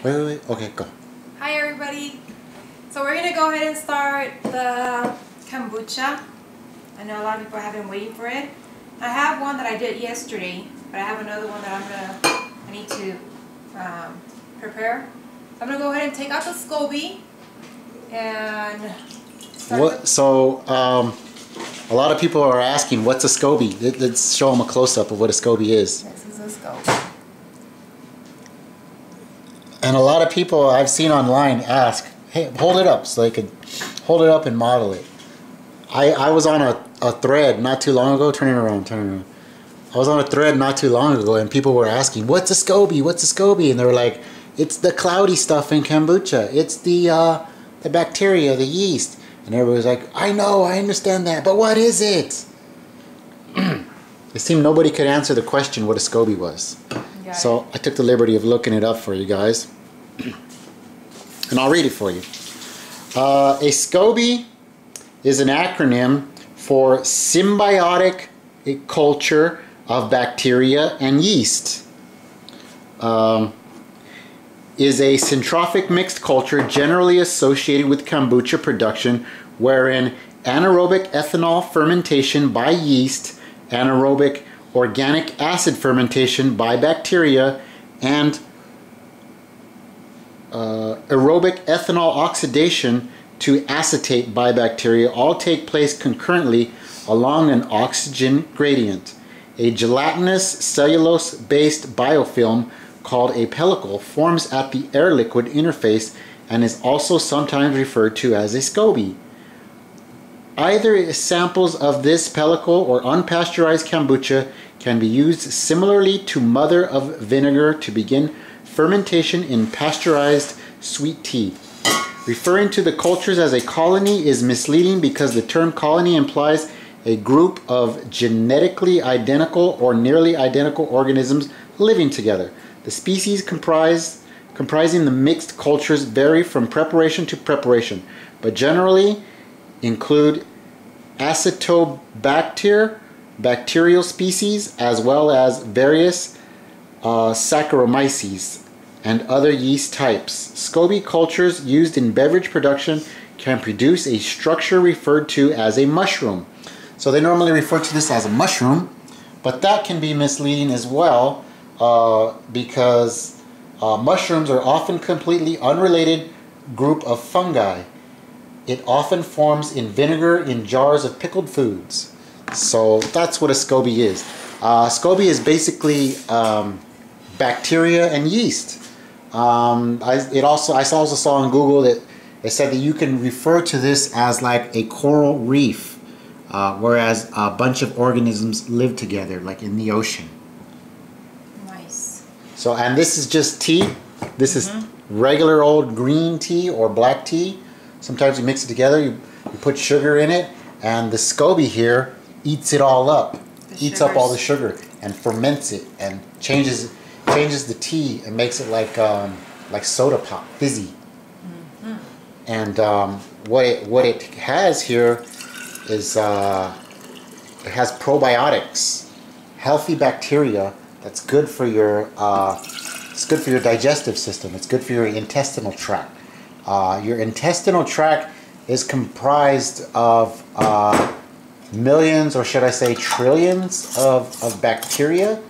Wait. Okay, go. Hi everybody. So we're gonna go ahead and start the kombucha. I know a lot of people have been waiting for it. I have one that I did yesterday, but I have another one that I need to prepare. So I'm gonna go ahead and take out the SCOBY and start. A lot of people are asking, what's a SCOBY? Let's show them a close-up of what a SCOBY is. This is a SCOBY. And a lot of people I've seen online ask, hey, hold it up so they could hold it up and model it. I was on a thread not too long ago. Turn it around. I was on a thread not too long ago and people were asking, what's a SCOBY? What's a SCOBY? And they were like, it's the cloudy stuff in kombucha. It's the bacteria, the yeast. And everybody was like, I know, I understand that, but what is it? It seemed nobody could answer the question what a SCOBY was. So I took the liberty of looking it up for you guys. And I'll read it for you. A SCOBY is an acronym for symbiotic culture of bacteria and yeast. Is a syntrophic mixed culture generally associated with kombucha production wherein anaerobic ethanol fermentation by yeast, anaerobic organic acid fermentation by bacteria, and aerobic ethanol oxidation to acetate by bacteria all take place concurrently along an oxygen gradient. A gelatinous cellulose-based biofilm called a pellicle forms at the air liquid interface and is also sometimes referred to as a SCOBY. Either samples of this pellicle or unpasteurized kombucha can be used similarly to mother of vinegar to begin fermentation in pasteurized sweet tea. Referring to the cultures as a colony is misleading because the term colony implies a group of genetically identical or nearly identical organisms living together. The species comprising the mixed cultures vary from preparation to preparation, but generally include Acetobacter, bacterial species, as well as various Saccharomyces and other yeast types. SCOBY cultures used in beverage production can produce a structure referred to as a mushroom. So they normally refer to this as a mushroom, but that can be misleading as well because mushrooms are often completely unrelated group of fungi. It often forms in vinegar in jars of pickled foods. So that's what a SCOBY is. SCOBY is basically bacteria and yeast. I also saw on Google that it said that you can refer to this as like a coral reef, whereas a bunch of organisms live together, like in the ocean. Nice. So, and this is just tea. This is regular old green tea or black tea. Sometimes you mix it together, you put sugar in it, and the SCOBY here eats it all up. Eats up all the sugar and ferments it and changes the tea and makes it like soda pop, fizzy. And what it has here is it has probiotics, healthy bacteria that's good for your digestive system. It's good for your intestinal tract. Your intestinal tract is comprised of millions, or should I say trillions of bacteria,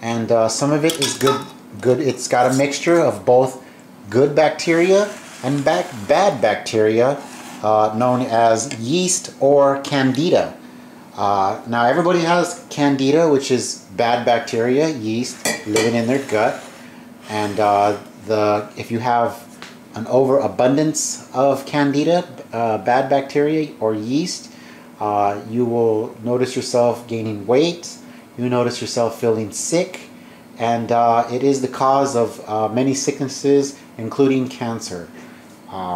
and some of it is good. It's got a mixture of both good bacteria and bad bacteria, known as yeast or candida. Now everybody has candida, which is bad bacteria, yeast living in their gut, and if you have an overabundance of candida, bad bacteria or yeast, you will notice yourself gaining weight, you notice yourself feeling sick, and it is the cause of many sicknesses, including cancer.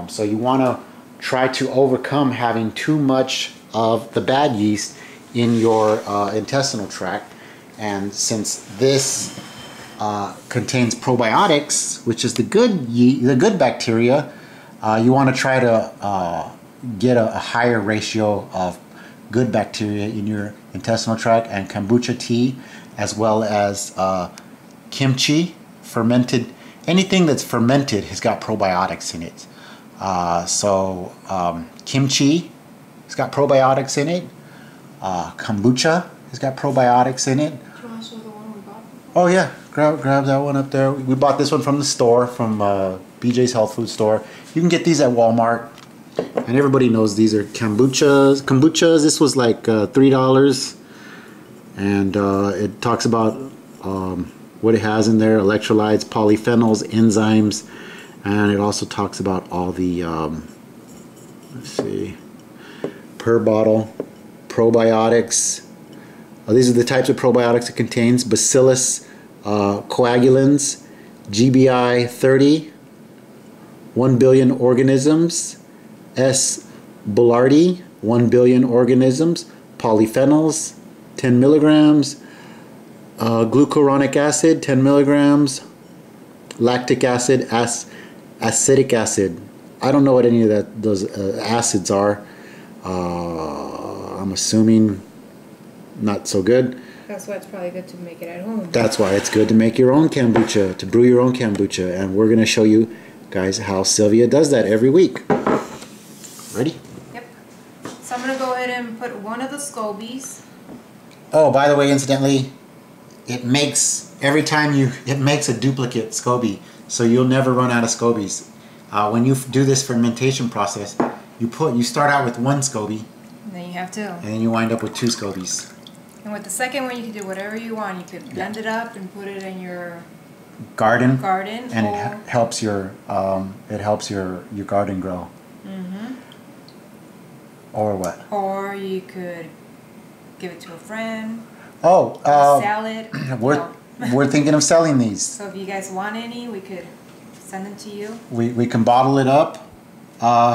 So you want to try to overcome having too much of the bad yeast in your intestinal tract. And since this contains probiotics, which is the good bacteria, you want to try to get a higher ratio of good bacteria in your intestinal tract. And kombucha tea, as well as kimchi, fermented anything that's fermented has got probiotics in it. Kimchi has got probiotics in it. Kombucha has got probiotics in it. Do you want to show the one we bought? Oh yeah, grab that one up there. We bought this one from the store, from BJ's Health Food Store. You can get these at Walmart, and everybody knows these are kombuchas. This was like $3, and it talks about what it has in there: electrolytes, polyphenols, enzymes, and it also talks about all the let's see, per bottle probiotics. These are the types of probiotics it contains: Bacillus coagulans, GBI 30, 1 billion organisms, S. boulardii, 1 billion organisms, polyphenols, 10 milligrams, glucuronic acid, 10 milligrams, lactic acid, acetic acid. I don't know what any of those acids are. I'm assuming not so good. That's why it's probably good to make it at home. That's why it's good to make your own kombucha, to brew your own kombucha. And we're going to show you guys how Sylvia does that every week. Ready? Yep. So I'm going to go ahead and put one of the scobies. Oh, by the way, incidentally, it makes, it makes a duplicate SCOBY, so you'll never run out of SCOBYs. When you do this fermentation process, you start out with one SCOBY, And then you have two. and then you wind up with 2 SCOBYs. And with the second one, you can do whatever you want. You could blend it up and put it in your Garden, and or, it helps your garden grow. mm-hmm. Or what? Or you could give it to a friend. Oh, Sell it. we're thinking of selling these. So if you guys want any, we could send them to you. We can bottle it up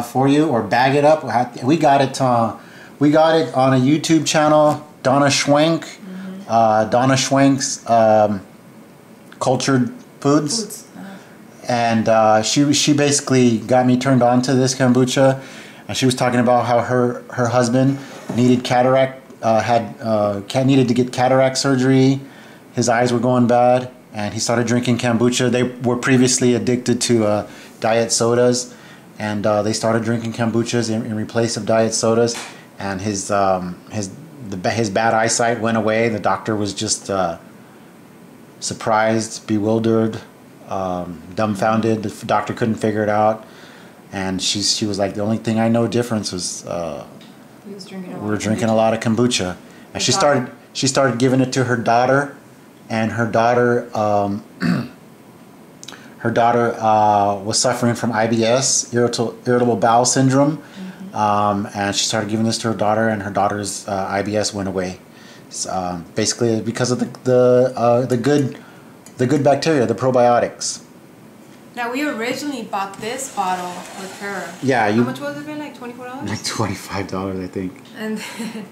for you, or bag it up. We got it on a YouTube channel, Donna Schwenk. Mm-hmm. Donna Schwenk's Cultured Foods. And she basically got me turned on to this kombucha, and she was talking about how her husband needed needed to get cataract surgery. His eyes were going bad, and he started drinking kombucha. They were previously addicted to diet sodas, and they started drinking kombuchas in place of diet sodas, and his bad eyesight went away. The doctor was just surprised, bewildered, dumbfounded. The doctor couldn't figure it out, and she was like, the only thing I know difference was we were drinking a lot of kombucha. And she started giving it to her daughter, and her daughter was suffering from IBS, irritable bowel syndrome. Mm-hmm. And she started giving this to her daughter, and her daughter's IBS went away. Basically because of the good bacteria, the probiotics. Now, we originally bought this bottle with her. Yeah, how much was it? Like $24? Like $25, I think. And then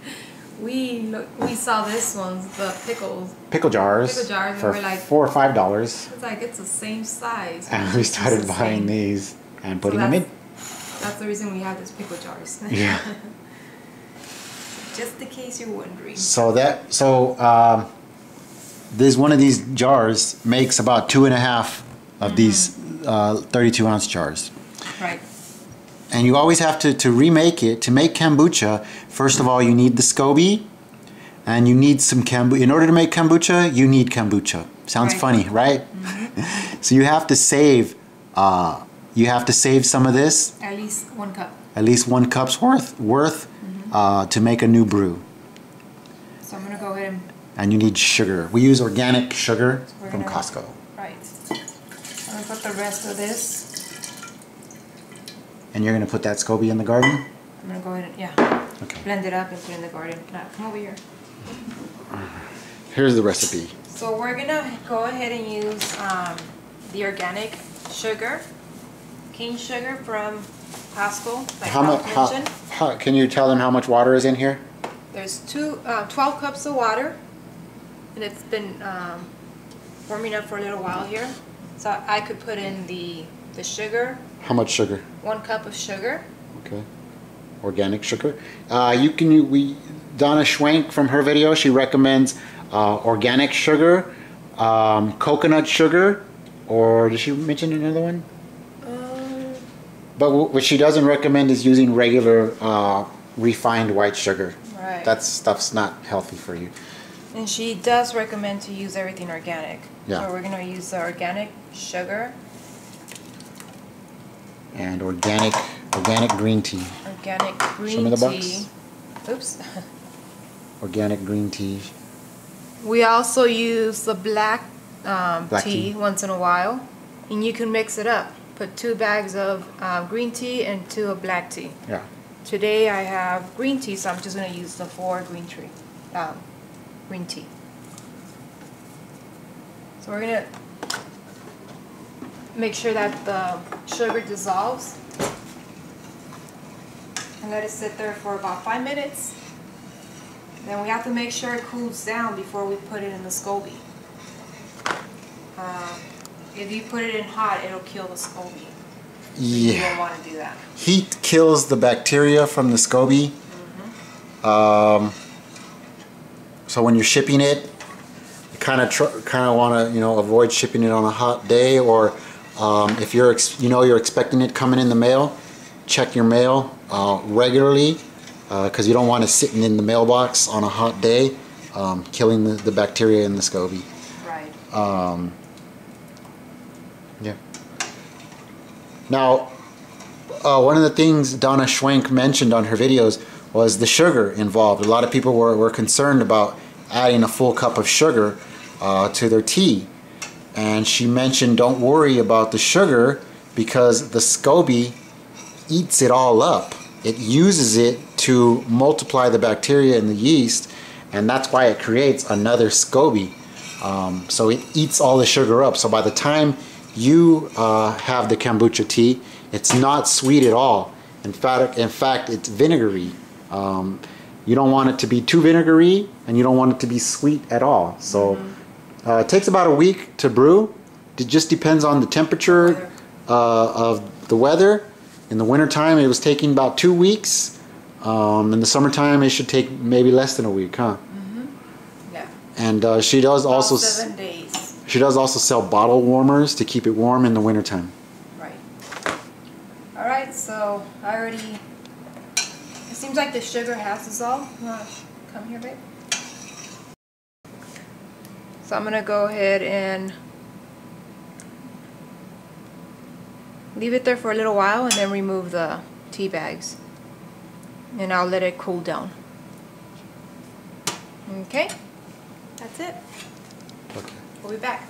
we saw this one, the pickle jars and for we're like $4 or $5. It's like it's the same size. And we started buying these and putting them in. That's the reason we have these pickle jars. Yeah. Just in case you're wondering. This one of these jars makes about 2.5 of these 32-ounce jars. Right. And you always have to remake it. To make kombucha, first of all, you need the SCOBY, and you need some kombucha. In order to make kombucha, you need kombucha. Sounds funny, right? Mm-hmm. So you have to save some of this. At least 1 cup. At least 1 cup's worth mm-hmm. To make a new brew. So I'm gonna go ahead and you need sugar. We use organic sugar from Costco. Right. I'm gonna put the rest of this. And you're going to put that SCOBY in the garden? I'm going to go ahead and, okay. Blend it up and put it in the garden. Now, come over here. Here's the recipe. So we're going to go ahead and use the organic sugar, cane sugar from Costco. Like how can you tell them how much water is in here? There's 12 cups of water, and it's been warming up for a little while here. So I could put in the sugar. How much sugar? 1 cup of sugar. Okay. Organic sugar. Donna Schwenk, from her video, she recommends organic sugar, coconut sugar, Or did she mention another one? But what she doesn't recommend is using regular refined white sugar. Right. That stuff's not healthy for you. And she does recommend to use everything organic. Yeah. So we're going to use the organic sugar. And organic green tea. Organic green tea. Show me the box. Oops. Organic green tea. We also use the black Black tea. once in a while. And you can mix it up. Put 2 bags of green tea and 2 of black tea. Yeah. Today I have green tea, so I'm just going to use the 4 green tea. So we're going to make sure that the sugar dissolves and let it sit there for about 5 minutes. Then we have to make sure it cools down before we put it in the SCOBY. If you put it in hot, it'll kill the SCOBY. Yeah. You don't want to do that. Heat kills the bacteria from the SCOBY. So when you're shipping it, you kind of want to avoid shipping it on a hot day, or if you're you're expecting it coming in the mail, check your mail regularly, because you don't want it sitting in the mailbox on a hot day, killing the bacteria in the SCOBY. Right. Yeah. Now, one of the things Donna Schwenk mentioned on her videos was the sugar involved. A lot of people were concerned about adding a full cup of sugar to their tea. And she mentioned don't worry about the sugar, because the SCOBY eats it all up. It uses it to multiply the bacteria and the yeast, and that's why it creates another SCOBY. So it eats all the sugar up. So by the time you have the kombucha tea, it's not sweet at all. In fact, it's vinegary. You don't want it to be too vinegary, and you don't want it to be sweet at all. So it takes about a week to brew. It just depends on the temperature of the weather. In the wintertime, it was taking about 2 weeks. In the summertime, it should take maybe less than a week, huh? Yeah. And she does About also 7 days. She does also sell bottle warmers to keep it warm in the wintertime. Right. Alright, so I already... It seems like the sugar has dissolved. You want to come here, babe? So I'm going to go ahead and leave it there for a little while and then remove the tea bags. And I'll let it cool down. Okay? That's it. Okay. We'll be back.